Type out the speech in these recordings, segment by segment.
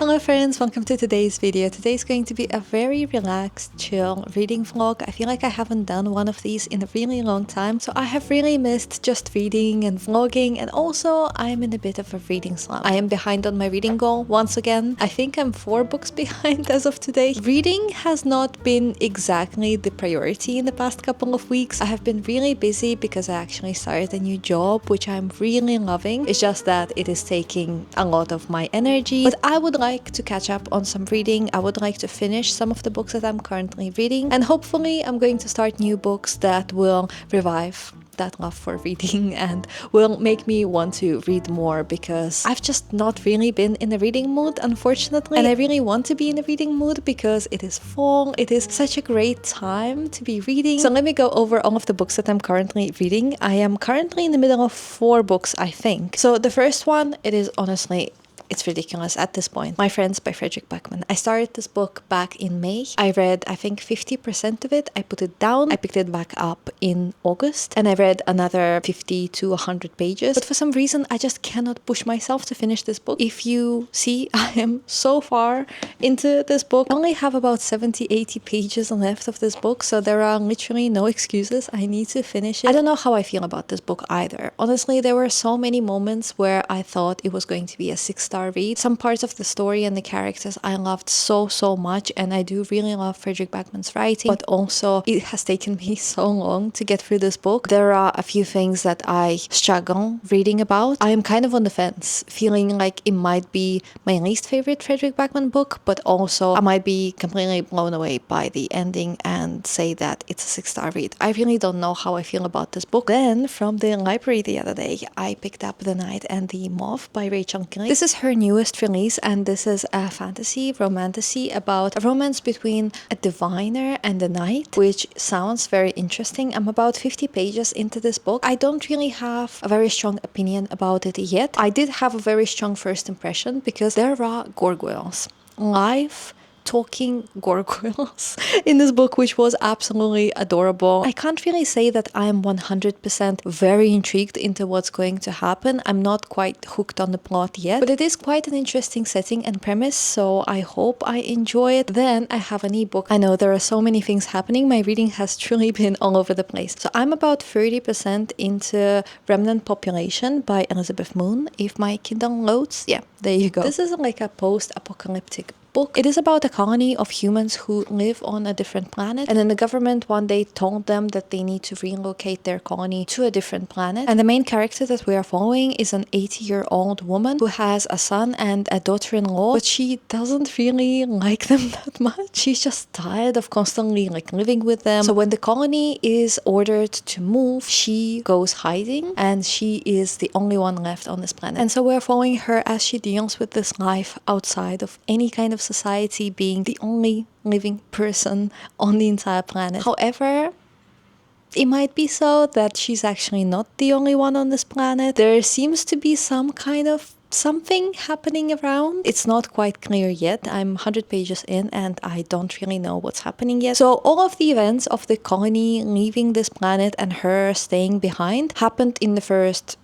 Hello friends, welcome to today's video. Today's going to be a very relaxed, chill reading vlog. I feel like I haven't done one of these in a really long time, so I have really missed just reading and vlogging, and also I'm in a bit of a reading slump. I am behind on my reading goal once again. I think I'm 4 books behind as of today. Reading has not been exactly the priority in the past couple of weeks. I have been really busy because I actually started a new job, which I'm really loving. It's just that it is taking a lot of my energy, but I would like to catch up on some reading. I would like to finish some of the books that I'm currently reading, and hopefully I'm going to start new books that will revive that love for reading and will make me want to read more, because I've just not really been in a reading mood, unfortunately, and I really want to be in a reading mood because it is fall. It is such a great time to be reading. So let me go over all of the books that I'm currently reading. I am currently in the middle of 4 books, I think. So the first one, it is honestly, it's ridiculous at this point. My Friends by Frederick Backman. I started this book back in May. I read, I think, 50% of it. I put it down. I picked it back up in August, and I read another 50 to 100 pages. But for some reason, I just cannot push myself to finish this book. If you see, I am so far into this book. I only have about 70-80 pages left of this book, so there are literally no excuses. I need to finish it. I don't know how I feel about this book either. Honestly, there were so many moments where I thought it was going to be a 6-star read. Some parts of the story and the characters I loved so much, and I do really love Frederick Backman's writing, but also it has taken me so long to get through this book. There are a few things that I struggle reading about. I am kind of on the fence, feeling like it might be my least favorite Frederick Backman book, but also I might be completely blown away by the ending and say that it's a 6-star read. I really don't know how I feel about this book. Then from the library the other day, I picked up The Night and the Moth by Rachel Kelly. This is her newest release, and this is a fantasy romantasy about a romance between a diviner and a knight, which sounds very interesting. I'm about 50 pages into this book. I don't really have a very strong opinion about it yet. I did have a very strong first impression because there are gargoyles, live talking gargoyles in this book, which was absolutely adorable. I can't really say that I'm 100% very intrigued into what's going to happen. I'm not quite hooked on the plot yet, but it is quite an interesting setting and premise, so I hope I enjoy it. Then I have an ebook. I know there are so many things happening. My reading has truly been all over the place. So I'm about 30% into Remnant Population by Elizabeth Moon. If my Kindle loads, yeah, there you go. This is like a post-apocalyptic book. It is about a colony of humans who live on a different planet, and then the government one day told them that they need to relocate their colony to a different planet. And the main character that we are following is an 80-year-old woman who has a son and a daughter-in-law, but she doesn't really like them that much. She's just tired of constantly living with them. So when the colony is ordered to move, she goes hiding, and she is the only one left on this planet. And so we're following her as she deals with this life outside of any kind of society, being the only living person on the entire planet. However, it might be so that she's actually not the only one on this planet. There seems to be some kind of something happening around. It's not quite clear yet. I'm 100 pages in and I don't really know what's happening yet. So all of the events of the colony leaving this planet and her staying behind happened in the first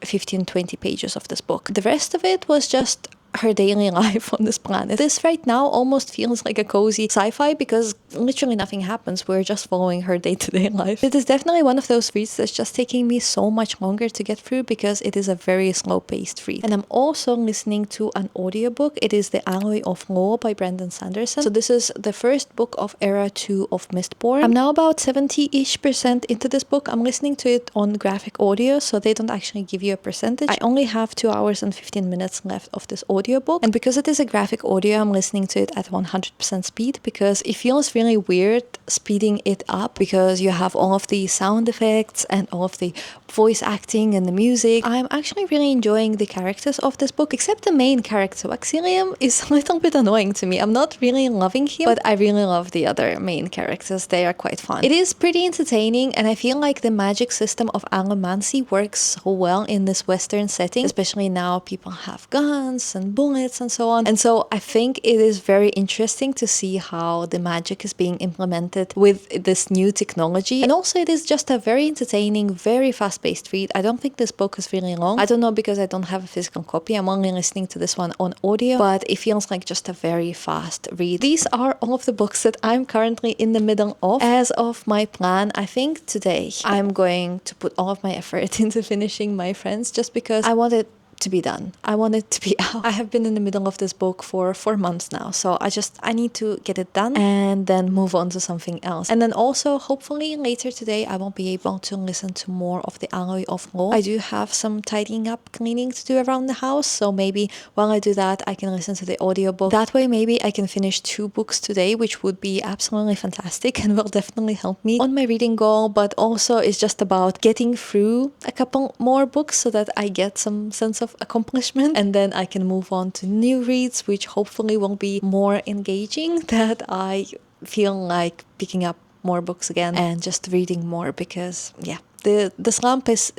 15-20 pages of this book. The rest of it was just her daily life on this planet. This right now almost feels like a cozy sci-fi because literally nothing happens. We're just following her day-to-day life. It is definitely one of those reads that's just taking me so much longer to get through because it is a very slow-paced read. And I'm also listening to an audiobook. It is The Alloy of Law by Brandon Sanderson. So this is the first book of Era 2 of Mistborn. I'm now about 70-ish% into this book. I'm listening to it on graphic audio, so they don't actually give you a percentage. I only have 2 hours and 15 minutes left of this audiobook, and because it is a graphic audio, I'm listening to it at 100% speed because it feels really weird speeding it up because you have all of the sound effects and all of the voice acting and the music. I'm actually really enjoying the characters of this book, except the main character, Waxilium, is a little bit annoying to me. I'm not really loving him, but I really love the other main characters. They are quite fun. It is pretty entertaining, and I feel like the magic system of allomancy works so well in this Western setting, especially now people have guns and and bullets and so on. And so I think it is very interesting to see how the magic is being implemented with this new technology. And also it is just a very entertaining, very fast-paced read. I don't think this book is really long. I don't know because I don't have a physical copy. I'm only listening to this one on audio, but it feels like just a very fast read. These are all of the books that I'm currently in the middle of. As of my plan, I think today I'm going to put all of my effort into finishing My Friends just because I want it to be done. I want it to be out. I have been in the middle of this book for 4 months now, so I need to get it done and then move on to something else. And then also, hopefully later today, I will be able to listen to more of the Alloy of Law. I do have some tidying up, cleaning to do around the house, so maybe while I do that, I can listen to the audiobook. That way, maybe I can finish 2 books today, which would be absolutely fantastic and will definitely help me on my reading goal, but also it's just about getting through a couple more books so that I get some sense of accomplishment, and then I can move on to new reads, which hopefully will be more engaging, that I feel like picking up more books again and just reading more, because yeah, the slump is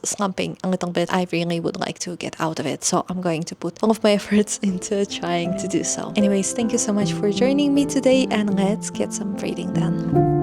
slumping a little bit. I really would like to get out of it, so I'm going to put all of my efforts into trying to do so. Anyways, thank you so much for joining me today, and let's get some reading done.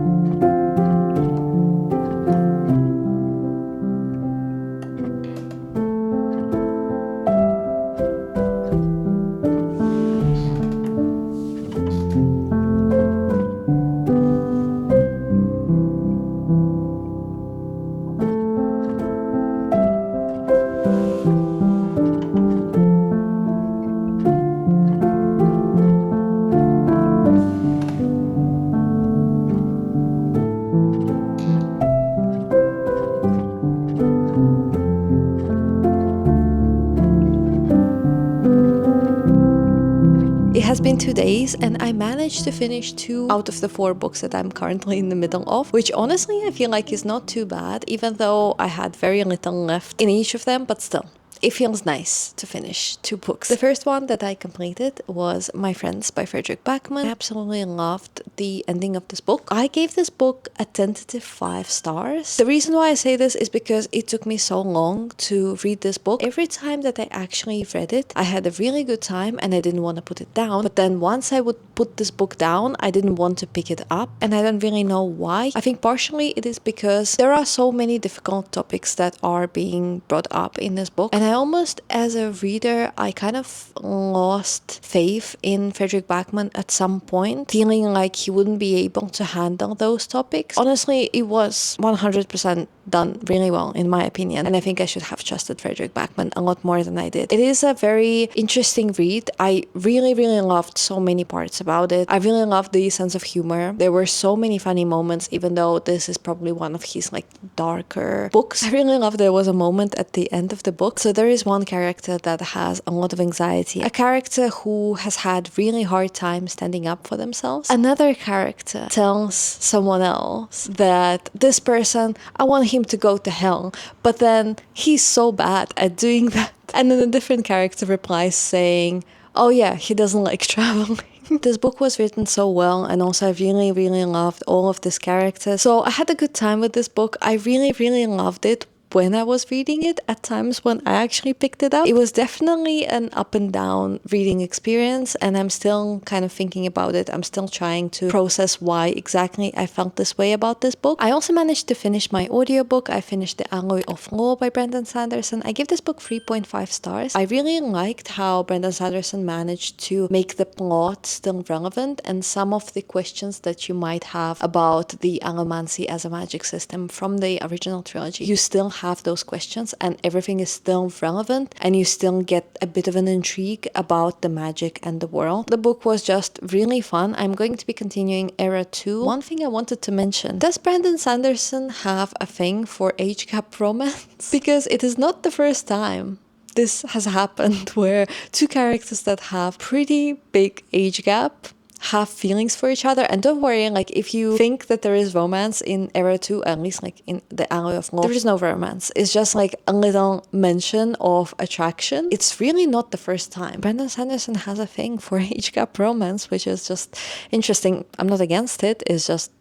It has been 2 days and I managed to finish 2 out of the 4 books that I'm currently in the middle of, which honestly I feel like is not too bad, even though I had very little left in each of them, but still. It feels nice to finish 2 books. The first one that I completed was My Friends by Frederick Backman. I absolutely loved the ending of this book. I gave this book a tentative 5 stars. The reason why I say this is because it took me so long to read this book. Every time that I actually read it, I had a really good time and I didn't want to put it down. But then once I would put this book down, I didn't want to pick it up, and I don't really know why. I think partially it is because there are so many difficult topics that are being brought up in this book, and I almost, as a reader, I kind of lost faith in Frederick Backman at some point, feeling like he wouldn't be able to handle those topics. Honestly, it was 100% done really well, in my opinion, and I think I should have trusted Frederick Backman a lot more than I did. It is a very interesting read. I really loved so many parts about it. I really loved the sense of humor. There were so many funny moments, even though this is probably one of his like darker books. I really loved there was a moment at the end of the book. So there is one character that has a lot of anxiety, a character who has had really hard time standing up for themselves. Another character tells someone else that this person, I want him to go to hell, but then he's so bad at doing that. And then a different character replies saying, oh yeah, he doesn't like traveling. This book was written so well, and also I really loved all of this character. So I had a good time with this book. I really loved it when I was reading it. At times when I actually picked it up, it was definitely an up and down reading experience, and I'm still kind of thinking about it. I'm still trying to process why exactly I felt this way about this book. I also managed to finish my audiobook. I finished The Alloy of Law by Brandon Sanderson. I give this book 3.5 stars. I really liked how Brandon Sanderson managed to make the plot still relevant, and some of the questions that you might have about the allomancy as a magic system from the original trilogy, you still have those questions and everything is still relevant, and you still get a bit of an intrigue about the magic and the world. The book was just really fun. I'm going to be continuing Era 2. One thing I wanted to mention, does Brandon Sanderson have a thing for age gap romance? Because it is not the first time this has happened where 2 characters that have pretty big age gap have feelings for each other. And don't worry, like if you think that there is romance in Era 2, at least like in The Alloy of Law, there is no romance. It's just like a little mention of attraction. It's really not the first time. Brandon Sanderson has a thing for age gap romance, which is just interesting. I'm not against it. It's just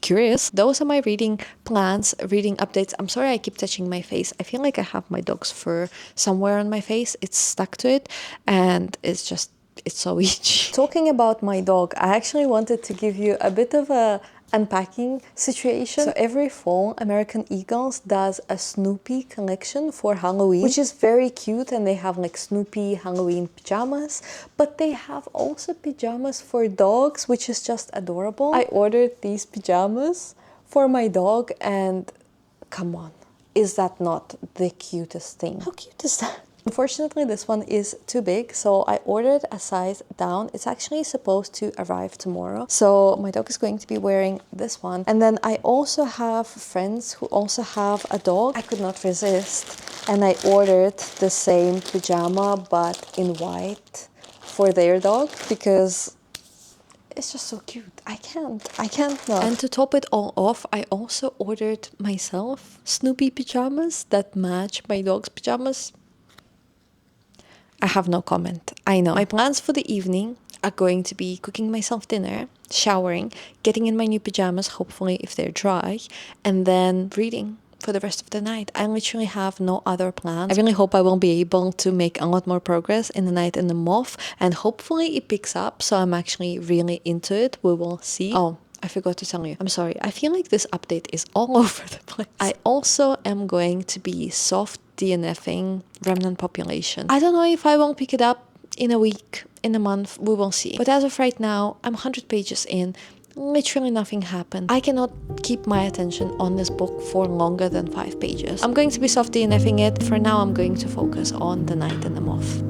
curious. Those are my reading plans, reading updates. I'm sorry I keep touching my face. I feel like I have my dog's fur somewhere on my face. It's stuck to it and it's so itchy. Talking about my dog, I actually wanted to give you a bit of a unpacking situation. So every fall, American Eagles does a Snoopy collection for Halloween, which is very cute, and they have like Snoopy Halloween pajamas, but they have also pajamas for dogs, which is just adorable. I ordered these pajamas for my dog, and come on, is that not the cutest thing? How cute is that? Unfortunately, this one is too big, so I ordered a size down. It's actually supposed to arrive tomorrow. So my dog is going to be wearing this one. And then I also have friends who also have a dog. I could not resist. And I ordered the same pajama, but in white for their dog because it's just so cute. I can't not. And to top it all off, I also ordered myself Snoopy pajamas that match my dog's pajamas. I have no comment. I know. My plans for the evening are going to be cooking myself dinner, showering, getting in my new pajamas, hopefully if they're dry, and then reading for the rest of the night. I literally have no other plans. I really hope I will be able to make a lot more progress in The Night and the Moth, and hopefully it picks up, so I'm actually really into it. We will see. Oh, I forgot to tell you. I'm sorry. I feel like this update is all over the place. I also am going to be soft DNFing Remnant Population. I don't know if I will pick it up in a week, in a month, we will see. But as of right now, I'm 100 pages in. Literally nothing happened. I cannot keep my attention on this book for longer than 5 pages. I'm going to be soft DNFing it. For now, I'm going to focus on The Night and the Moth.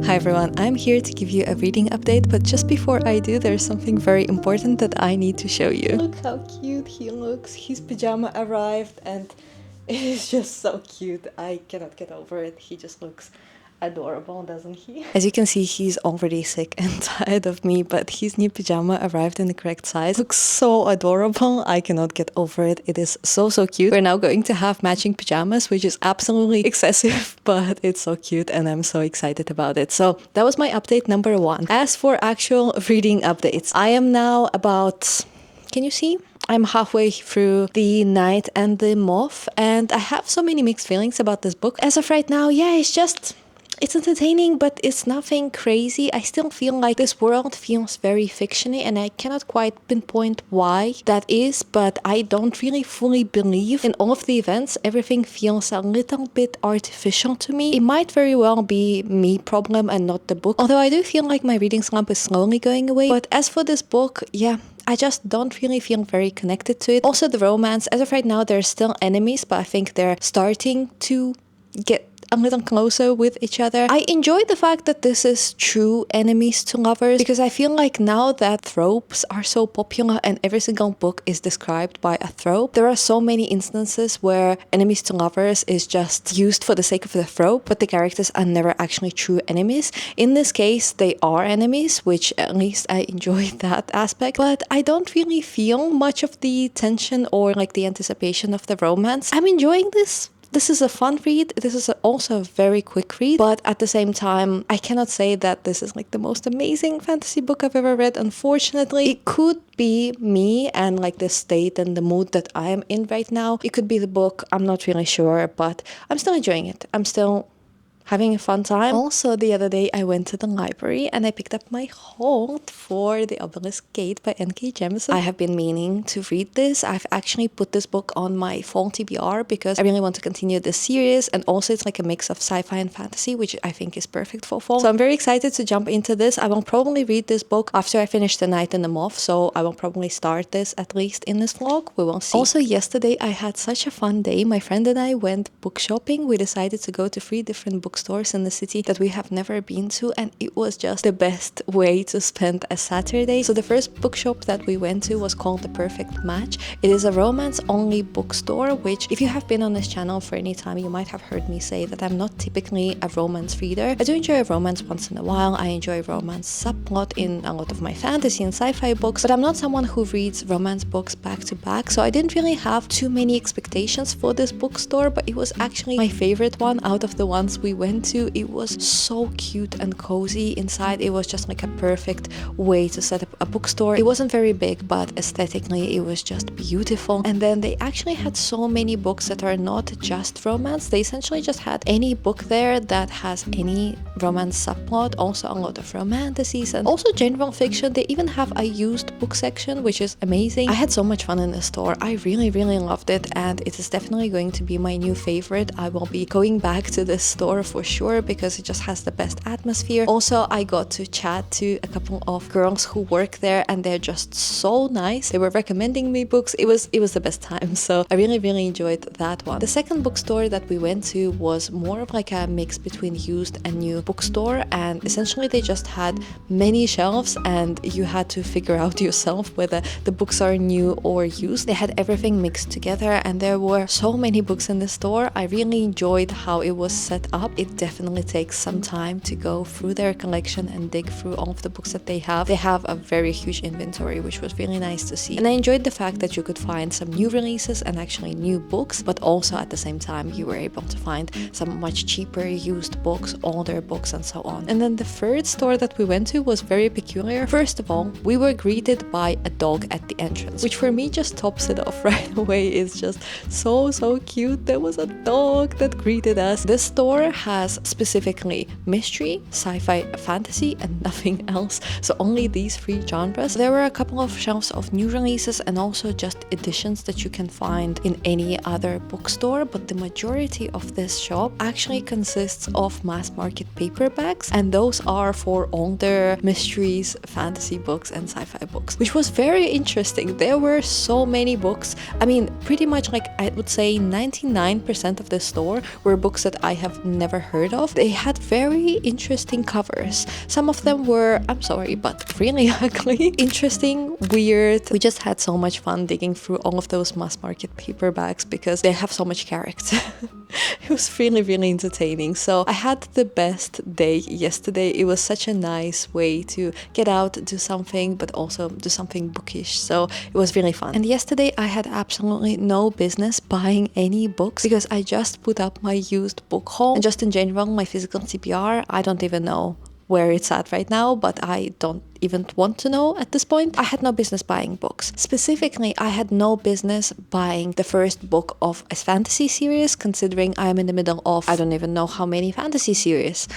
Hi everyone, I'm here to give you a reading update, but just before I do, there's something very important that I need to show you. Look how cute he looks. His pajama arrived and it is just so cute. I cannot get over it. He just looks adorable, doesn't he? As you can see, he's already sick and tired of me, but his new pajama arrived in the correct size. Looks so adorable. I cannot get over it. It is so cute. We're now going to have matching pajamas, which is absolutely excessive, but it's so cute and I'm so excited about it. So that was my update number 1. As for actual reading updates, I am now about, can you see? I'm halfway through The Night and the Moth, and I have so many mixed feelings about this book. As of right now, yeah, it's entertaining, but it's nothing crazy. I still feel like this world feels very fictiony, and I cannot quite pinpoint why that is, but I don't really fully believe in all of the events. Everything feels a little bit artificial to me. It might very well be me problem and not the book, although I do feel like my reading slump is slowly going away. But as for this book, yeah, I just don't really feel very connected to it. Also the romance, as of right now, they're still enemies, but I think they're starting to get a little closer with each other. I enjoy the fact that this is true enemies to lovers, because I feel like now that tropes are so popular and every single book is described by a trope, there are so many instances where enemies to lovers is just used for the sake of the trope, but the characters are never actually true enemies. In this case, they are enemies, which at least I enjoy that aspect, but I don't really feel much of the tension or like the anticipation of the romance. I'm enjoying this. This is a fun read. This is also a very quick read, but at the same time, I cannot say that this is like the most amazing fantasy book I've ever read. Unfortunately, it could be me and like the state and the mood that I am in right now. It could be the book. I'm not really sure, but I'm still enjoying it. I'm still having a fun time. Also, the other day I went to the library and I picked up my hold for The Obelisk Gate by N.K. Jemisin. I have been meaning to read this. I've actually put this book on my fall TBR because I really want to continue this series, and also it's like a mix of sci-fi and fantasy, which I think is perfect for fall. So I'm very excited to jump into this. I will probably read this book after I finish The Night and the Moth, so I will probably start this at least in this vlog. We will see. Also, yesterday I had such a fun day. My friend and I went book shopping. We decided to go to 3 different bookstores in the city that we have never been to, and it was just the best way to spend a Saturday. So the first bookshop that we went to was called The Perfect Match. It is a romance-only bookstore, which if you have been on this channel for any time, you might have heard me say that I'm not typically a romance reader. I do enjoy a romance once in a while. I enjoy romance subplot in a lot of my fantasy and sci-fi books, but I'm not someone who reads romance books back to back, so I didn't really have too many expectations for this bookstore, but it was actually my favorite one out of the ones we went to. It was so cute and cozy inside. It was just like a perfect way to set up a bookstore. It wasn't very big, but aesthetically it was just beautiful. And then they actually had so many books that are not just romance. They essentially just had any book there that has any romance subplot, also a lot of romantasies and also general fiction. They even have a used book section, which is amazing. I had so much fun in the store. I really loved it, and it is definitely going to be my new favorite. I will be going back to this store for sure because it just has the best atmosphere. Also, I got to chat to a couple of girls who work there, and they're just so nice. They were recommending me books. It was the best time, so I really enjoyed that one. The second bookstore that we went to was more of like a mix between used and new bookstore, and essentially they just had many shelves and you had to figure out yourself whether the books are new or used. They had everything mixed together, and there were so many books in the store. I really enjoyed how it was set up. It definitely takes some time to go through their collection and dig through all of the books that they have. They have a very huge inventory, which was really nice to see. And I enjoyed the fact that you could find some new releases and actually new books, but also at the same time you were able to find some much cheaper used books, older books, and so on. And then the third store that we went to was very peculiar. First of all, we were greeted by a dog at the entrance, which for me just tops it off right away. It's just so cute. There was a dog that greeted us. This store has specifically mystery, sci-fi, fantasy, and nothing else. So only these 3 genres. There were a couple of shelves of new releases and also just editions that you can find in any other bookstore, but the majority of this shop actually consists of mass market paperbacks, and those are for older mysteries, fantasy books, and sci-fi books, which was very interesting. There were so many books. I mean, pretty much like I would say 99% of the store were books that I have never heard of. They had very interesting covers. Some of them were, I'm sorry, but really ugly. Interesting, weird. We just had so much fun digging through all of those mass market paperbacks because they have so much character. It was really entertaining. So I had the best day yesterday. It was such a nice way to get out, do something, but also do something bookish. So it was really fun. And yesterday I had absolutely no business buying any books because I just put up my used book haul, and just in general my physical TBR, I don't even know where it's at right now, but I don't even want to know at this point. I had no business buying books. Specifically, I had no business buying the first book of a fantasy series, considering I'm in the middle of I don't even know how many fantasy series.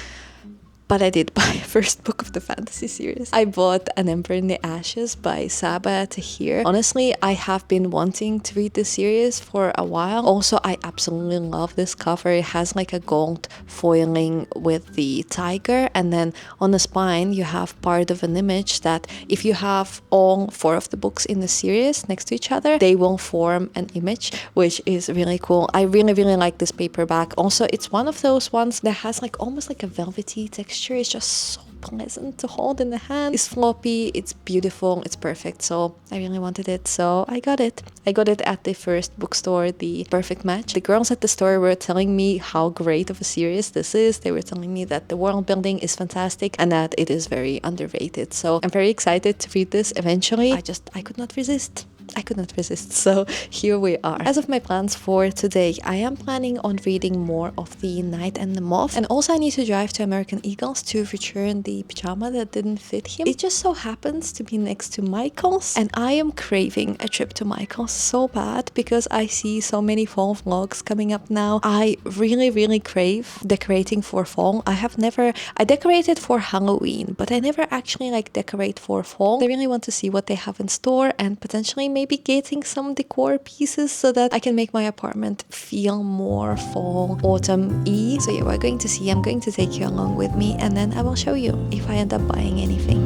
But I did buy a first book of the fantasy series. I bought An Emperor in the Ashes by Saba Tahir. Honestly, I have been wanting to read this series for a while. Also, I absolutely love this cover. It has like a gold foiling with the tiger, and then on the spine you have part of an image that if you have all 4 of the books in the series next to each other, they will form an image, which is really cool. I really like this paperback. Also, it's one of those ones that has like almost like a velvety texture. It's just so pleasant to hold in the hand. It's floppy, it's beautiful, it's perfect. So I really wanted it, so I got it. I got it at the first bookstore, The Perfect Match. The girls at the store were telling me how great of a series this is. They were telling me that the world building is fantastic and that it is very underrated. So I'm very excited to read this eventually. I could not resist. I could not resist, so here we are. As of my plans for today, I am planning on reading more of The Knight and the Moth, and also I need to drive to American Eagles to return the pajama that didn't fit him. It just so happens to be next to Michael's, and I am craving a trip to Michael's so bad because I see so many fall vlogs coming up now. I really crave decorating for fall. I decorated for Halloween, but I never actually like decorate for fall. I really want to see what they have in store and potentially maybe getting some decor pieces so that I can make my apartment feel more fall, autumn-y. So yeah, we're going to see. I'm going to take you along with me, and then I will show you if I end up buying anything.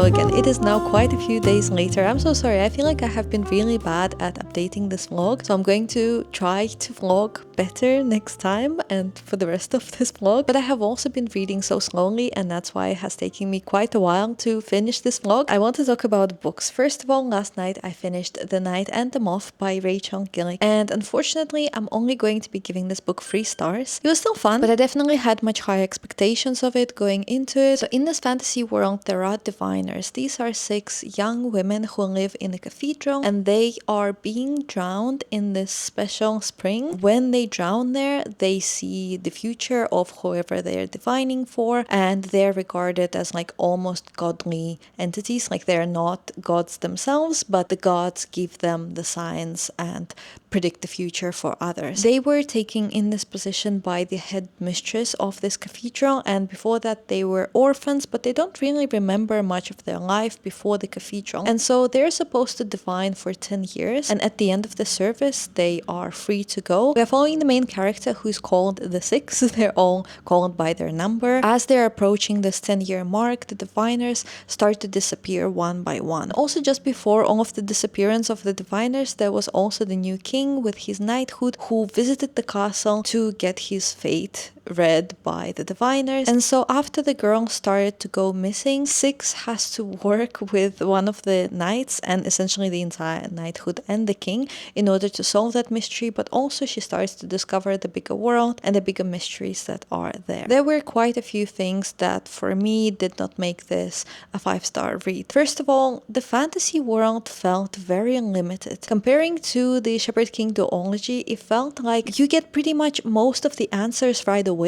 Again, it is now quite a few days later. I'm so sorry. I feel like I have been really bad at updating this vlog, so I'm going to try to vlog better next time and for the rest of this vlog. But I have also been reading so slowly, and that's why it has taken me quite a while to finish this vlog. I want to talk about books. First of all, last night I finished The Knight and the Moth by Rachel Gillick, and unfortunately I'm only going to be giving this book 3 stars. It was still fun, but I definitely had much higher expectations of it going into it. So in this fantasy world there are diviners. These are 6 young women who live in a cathedral, and they are being drowned in this special spring. When they drown there, they see the future of whoever they're divining for, and they're regarded as like almost godly entities. Like they're not gods themselves, but the gods give them the signs and predict the future for others. They were taken in this position by the head mistress of this cathedral, and before that they were orphans, but they don't really remember much of their life before the cathedral. And so they're supposed to divine for 10 years, and at the end of the service they are free to go. We're following the main character who's called the 6. They're all called by their number. As they're approaching this 10-year mark, the diviners start to disappear one by one. Also, just before all of the disappearance of the diviners, there was also the new king with his knighthood who visited the castle to get his fate read by the diviners. And so after the girl started to go missing, 6 has to work with one of the knights and essentially the entire knighthood and the king in order to solve that mystery, but also she starts to discover the bigger world and the bigger mysteries that are there. There were quite a few things that for me did not make this a 5-star read. First of all, the fantasy world felt very limited. Comparing to the Shepherd King duology, it felt like you get pretty much most of the answers right away,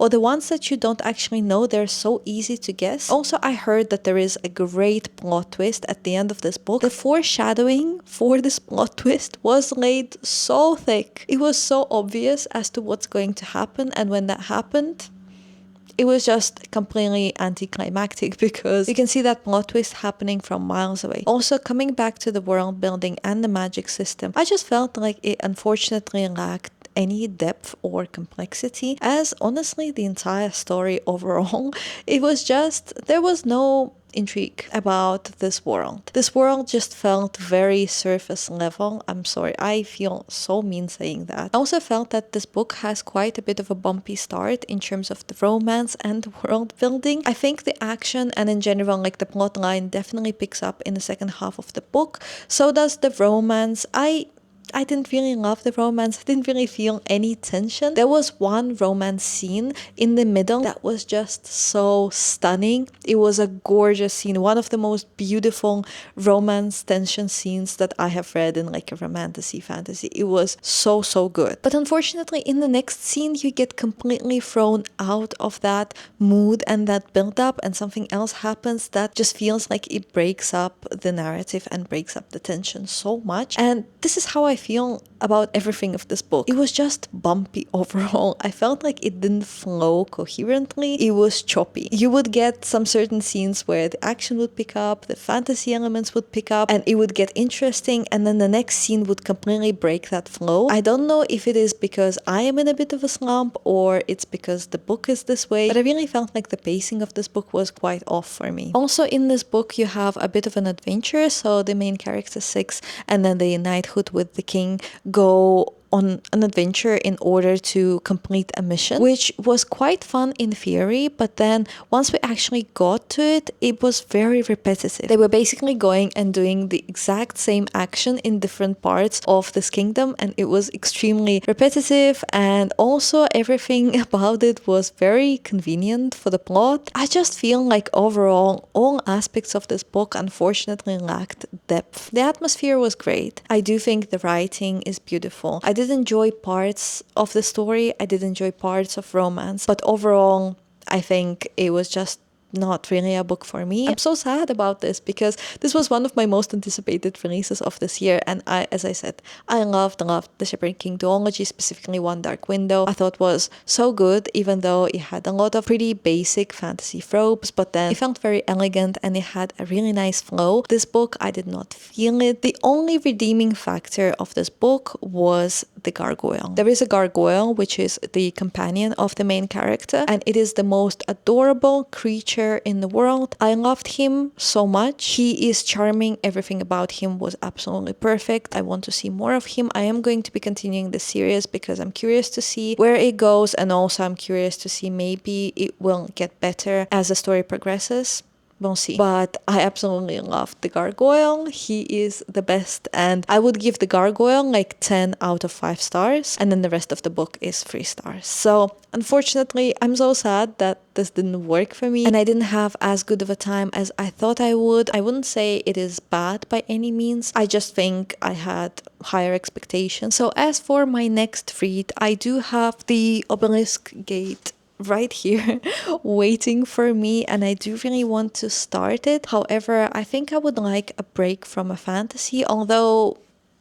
or the ones that you don't actually know, they're so easy to guess. Also, I heard that there is a great plot twist at the end of this book. The foreshadowing for this plot twist was laid so thick. It was so obvious as to what's going to happen, and when that happened, it was just completely anticlimactic because you can see that plot twist happening from miles away. Also, coming back to the world building and the magic system, I just felt like it unfortunately lacked any depth or complexity, as honestly the entire story overall, it was just, there was no intrigue about this world. This world just felt very surface level. I'm sorry, I feel so mean saying that. I also felt that this book has quite a bit of a bumpy start in terms of the romance and world building. I think the action and in general like the plot line definitely picks up in the second half of the book. So does the romance. I didn't really love the romance. I didn't really feel any tension. There was one romance scene in the middle that was just so stunning. It was a gorgeous scene. One of the most beautiful romance tension scenes that I have read in like a romantasy fantasy. It was so good. But unfortunately, in the next scene, you get completely thrown out of that mood and that build up, and something else happens that just feels like it breaks up the narrative and breaks up the tension so much. And this is how I feel about everything of this book. It was just bumpy overall. I felt like it didn't flow coherently. It was choppy. You would get some certain scenes where the action would pick up, the fantasy elements would pick up, and it would get interesting, and then the next scene would completely break that flow. I don't know if it is because I am in a bit of a slump or it's because the book is this way, but I really felt like the pacing of this book was quite off for me. Also in this book you have a bit of an adventure, so the main character 6 and then the knighthood with the king go on an adventure in order to complete a mission, which was quite fun in theory, but then once we actually got to it, it was very repetitive. They were basically going and doing the exact same action in different parts of this kingdom, and it was extremely repetitive, and also everything about it was very convenient for the plot. I just feel like overall all aspects of this book unfortunately lacked depth. The atmosphere was great. I do think the writing is beautiful. I did enjoy parts of the story, I did enjoy parts of romance, but overall I think it was just not really a book for me. I'm so sad about this because this was one of my most anticipated releases of this year, and as I said, I loved The Shepherd King duology, specifically One Dark Window. I thought was so good, even though it had a lot of pretty basic fantasy tropes, but then it felt very elegant and it had a really nice flow. This book, I did not feel it. The only redeeming factor of this book was the gargoyle. There is a gargoyle, which is the companion of the main character, and it is the most adorable creature in the world. I loved him so much. He is charming. Everything about him was absolutely perfect. I want to see more of him. I am going to be continuing the series because I'm curious to see where it goes, and also I'm curious to see maybe it will get better as the story progresses. We'll see. But I absolutely loved the gargoyle. He is the best, and I would give the gargoyle like 10 out of 5 stars, and then the rest of the book is 3 stars. So unfortunately, I'm so sad that this didn't work for me, and I didn't have as good of a time as I thought I would. I wouldn't say it is bad by any means. I just think I had higher expectations. So as for my next read, I do have the Obelisk Gate right here waiting for me, and I do really want to start it. However, I think I would like a break from a fantasy, although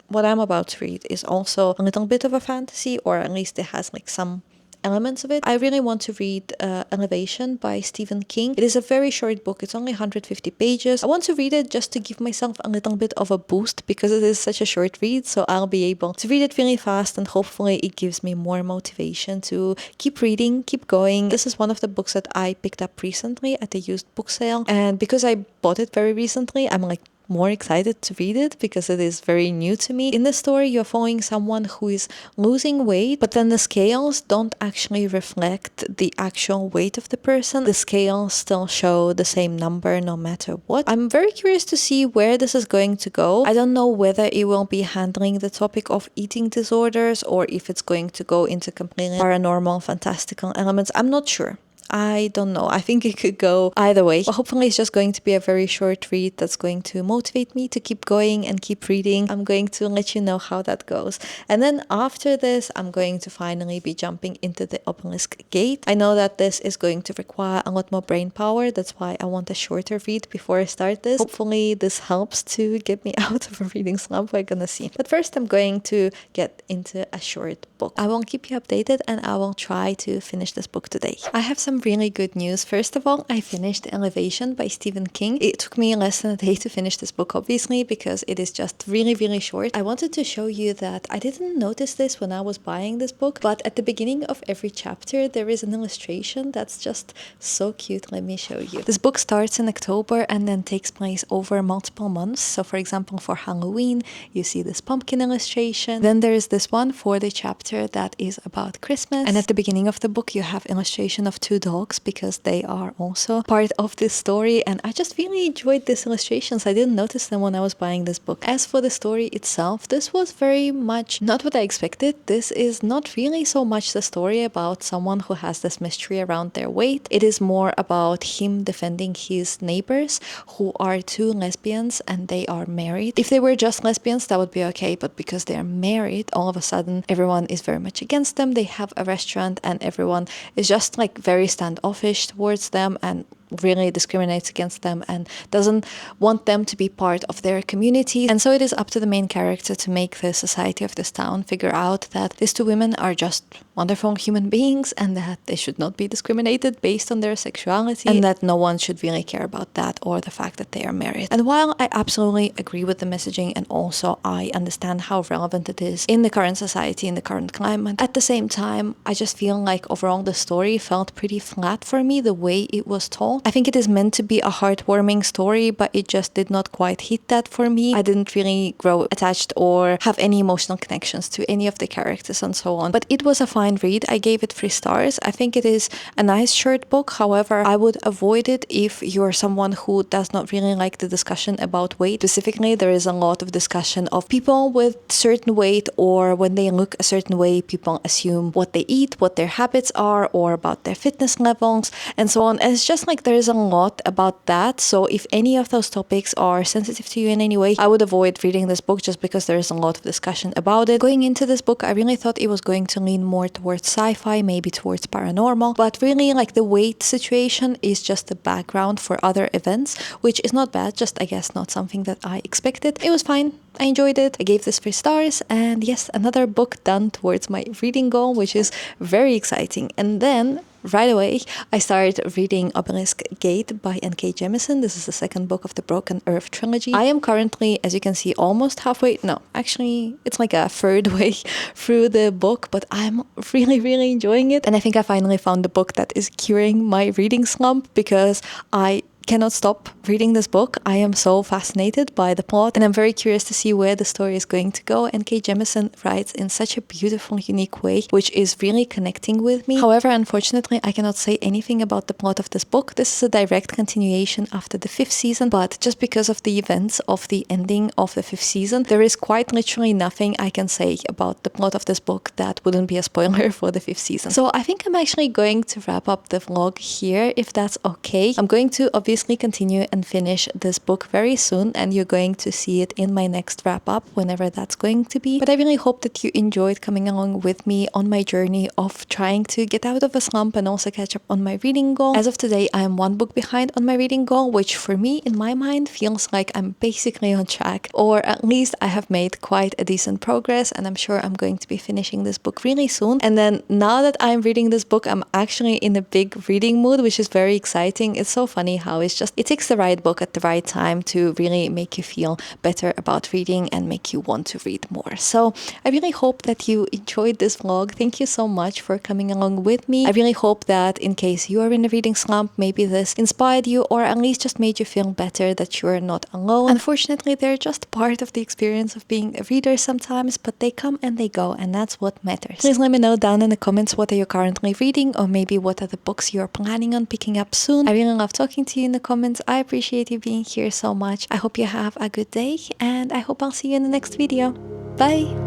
what I'm about to read is also a little bit of a fantasy, or at least it has like some elements of it. I really want to read Elevation by Stephen King. It is a very short book. It's only 150 pages. I want to read it just to give myself a little bit of a boost because it is such a short read, so I'll be able to read it really fast, and hopefully it gives me more motivation to keep reading, keep going. This is one of the books that I picked up recently at a used book sale, and because I bought it very recently, I'm like more excited to read it because it is very new to me. In the story, you're following someone who is losing weight, but then the scales don't actually reflect the actual weight of the person. The scales still show the same number no matter what. I'm very curious to see where this is going to go. I don't know whether it will be handling the topic of eating disorders or if it's going to go into completely paranormal, fantastical elements. I'm not sure. I don't know. I think it could go either way. But hopefully it's just going to be a very short read that's going to motivate me to keep going and keep reading. I'm going to let you know how that goes. And then after this, I'm going to finally be jumping into the Obelisk Gate. I know that this is going to require a lot more brain power. That's why I want a shorter read before I start this. Hopefully this helps to get me out of a reading slump. We're gonna see. But first I'm going to get into a short book. I will keep you updated and I will try to finish this book today. I have some really good news. First of all, I finished Elevation by Stephen King. It took me less than a day to finish this book, obviously, because it is just really short. I wanted to show you that I didn't notice this when I was buying this book, but at the beginning of every chapter, there is an illustration that's just so cute. Let me show you. This book starts in October and then takes place over multiple months. So for example, for Halloween, you see this pumpkin illustration. Then there is this one for the chapter that is about Christmas. And at the beginning of the book, you have illustration of 2 dogs because they are also part of this story, and I just really enjoyed these illustrations. I didn't notice them when I was buying this book. As for the story itself, this was very much not what I expected. This is not really so much the story about someone who has this mystery around their weight. It is more about him defending his neighbors who are 2 lesbians and they are married. If they were just lesbians, that would be okay, but because they are married, all of a sudden everyone is very much against them. They have a restaurant and everyone is just like very standoffish towards them and really discriminates against them and doesn't want them to be part of their community. And so it is up to the main character to make the society of this town figure out that these 2 women are just wonderful human beings and that they should not be discriminated based on their sexuality, and that no one should really care about that or the fact that they are married. And while I absolutely agree with the messaging and also I understand how relevant it is in the current society, in the current climate, at the same time, I just feel like overall the story felt pretty flat for me the way it was told. I think it is meant to be a heartwarming story, but it just did not quite hit that for me. I didn't really grow attached or have any emotional connections to any of the characters and so on. But it was a fine read. I gave it 3 stars. I think it is a nice short book. However, I would avoid it if you're someone who does not really like the discussion about weight. Specifically, there is a lot of discussion of people with certain weight, or when they look a certain way, people assume what they eat, what their habits are, or about their fitness levels, and so on. And it's just like there is a lot about that. So if any of those topics are sensitive to you in any way, I would avoid reading this book just because there is a lot of discussion about it. Going into this book, I really thought it was going to lean more towards sci-fi, maybe towards paranormal, but really like the weight situation is just the background for other events, which is not bad, just I guess not something that I expected. It was fine. I enjoyed it. I gave this 3 stars, and yes, another book done towards my reading goal, which is very exciting. And then right away, I started reading Obelisk Gate by N.K. Jemisin. This is the second book of the Broken Earth trilogy. I am currently, as you can see, almost halfway. No, actually, it's like a third way through the book, but I'm really enjoying it. And I think I finally found the book that is curing my reading slump, because I cannot stop reading this book. I am so fascinated by the plot, and I'm very curious to see where the story is going to go. N.K. Jemisin writes in such a beautiful, unique way, which is really connecting with me. However, unfortunately, I cannot say anything about the plot of this book. This is a direct continuation after the 5th season, but just because of the events of the ending of the 5th season, there is quite literally nothing I can say about the plot of this book that wouldn't be a spoiler for the 5th season. So I think I'm actually going to wrap up the vlog here, if that's okay. I'm going to obviously continue and finish this book very soon, and you're going to see it in my next wrap up, whenever that's going to be. But I really hope that you enjoyed coming along with me on my journey of trying to get out of a slump and also catch up on my reading goal. As of today, I am 1 book behind on my reading goal, which for me, in my mind, feels like I'm basically on track, or at least I have made quite a decent progress, and I'm sure I'm going to be finishing this book really soon. And then now that I'm reading this book, I'm actually in a big reading mood, which is very exciting. It's so funny how it takes the right book at the right time to really make you feel better about reading and make you want to read more. So I really hope that you enjoyed this vlog. Thank you so much for coming along with me. I really hope that in case you are in a reading slump, maybe this inspired you, or at least just made you feel better that you're not alone. Unfortunately, they're just part of the experience of being a reader sometimes, but they come and they go, and that's what matters. Please let me know down in the comments what are you currently reading, or maybe what are the books you're planning on picking up soon. I really love talking to you in the comments. I appreciate you being here so much. I hope you have a good day, and I hope I'll see you in the next video. Bye!